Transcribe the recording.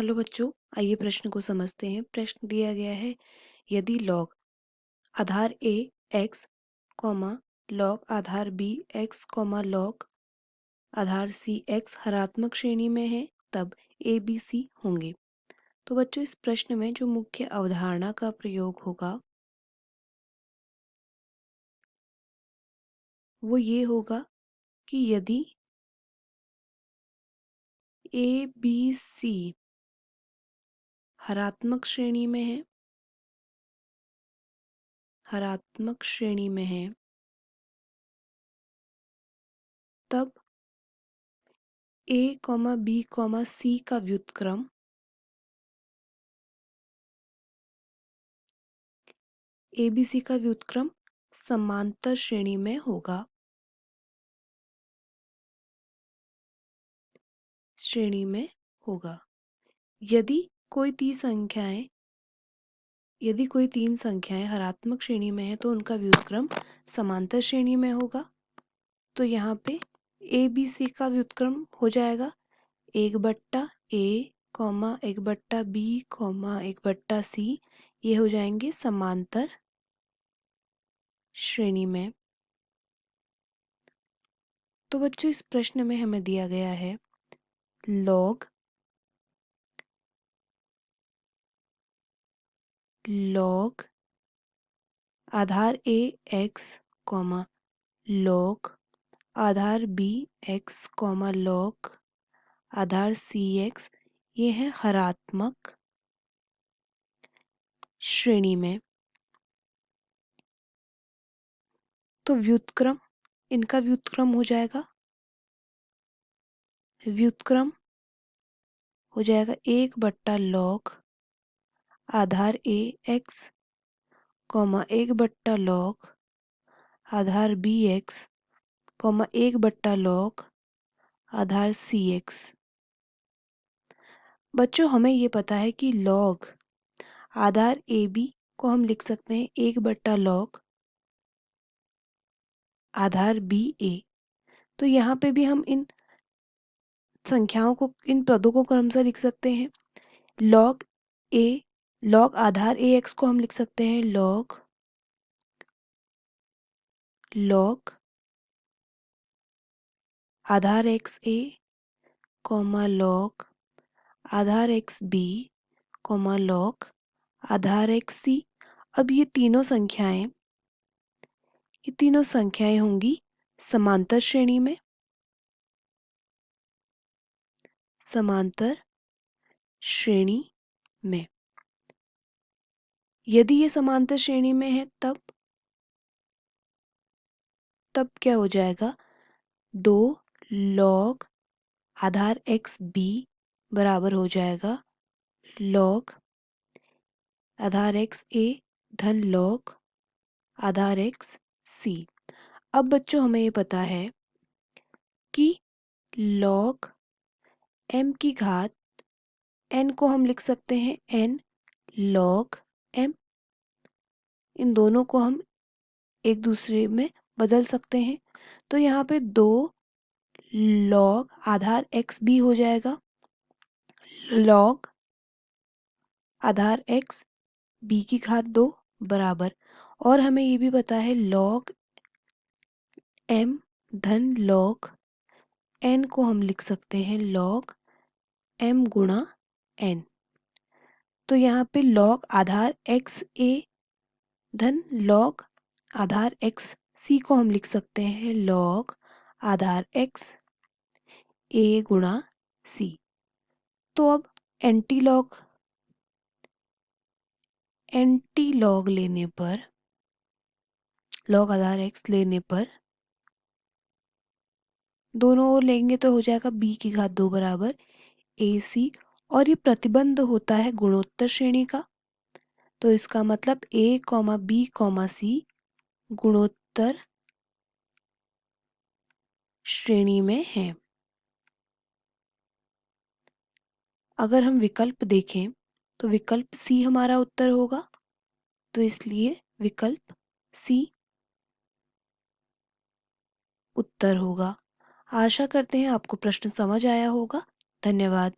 Hello बच्चों, आइए प्रश्न को समझते हैं। प्रश्न दिया गया है, यदि log Aadhaar a x, log Aadhaar b x, log Aadhaar c x हरात्मक श्रेणी में है, तब a b c होंगे। तो बच्चों, इस प्रश्न में जो मुख्य अवधारणा का प्रयोग होगा वो ये होगा कि यदि a b c हरात्मक श्रेणी में है, तब a, b, c का व्युत्क्रम ABC का व्युत्क्रम समांतर श्रेणी में होगा। यदि कोई तीन संख्याएं हरात्मक श्रेणी में है तो उनका व्युत्क्रम समांतर श्रेणी में होगा। तो यहाँ पे ABC का व्युत्क्रम हो जाएगा 1/A, 1/B, 1/C, ये हो जाएंगे समांतर श्रेणी में। तो बच्चों, इस प्रश्न में हमें दिया गया है log Aadhaar a x, log Aadhaar b x, log Aadhaar c x, ये है हरात्मक श्रेणी में। तो इनका व्युत्क्रम हो जाएगा 1/लॉग आधार a x, 1/लॉग Aadhaar b x, 1/लॉग Aadhaar c x। बच्चों, हमें ये पता है कि लॉग आधार AB को हम लिख सकते हैं 1/लॉग आधार BA। तो यहाँ पे भी हम इन पदों को क्रमशः लिख सकते हैं। लॉग आधार AX को हम लिख सकते हैं लॉग आधार XA, लॉग आधार XB, लॉग आधार XC। अब ये तीनों संख्याएं होंगी समांतर श्रेणी में। यदि ये समांतर श्रेणी में है तब क्या हो जाएगा, 2 लॉग आधार XB बराबर हो जाएगा लॉग आधार XA धन लॉग आधार XC। अब बच्चों, हमें ये पता है कि लॉग m की घात n को हम लिख सकते हैं n लॉग m। इन दोनों को हम एक दूसरे में बदल सकते हैं। तो यहाँ पे 2 लॉग आधार XB हो जाएगा लॉग आधार XB की घात 2 बराबर। और हमें ये भी पता है लॉग m धन लॉग n को हम लिख सकते हैं लॉग m गुणा n। तो यहाँ पे लॉग आधार XA धन लॉग आधार XC को हम लिख सकते हैं लॉग आधार XA गुणा C। तो अब एंटी लॉग लेने पर, लॉग आधार x लेने पर दोनों ओर लेंगे तो हो जाएगा b की घात 2 बराबर AC। और ये प्रतिबंध होता है गुणोत्तर श्रेणी का। तो इसका मतलब A, B, C गुणोत्तर श्रेणी में है। अगर हम विकल्प देखें तो विकल्प C हमारा उत्तर होगा। तो इसलिए विकल्प C उत्तर होगा। आशा करते हैं आपको प्रश्न समझ आया होगा। धन्यवाद।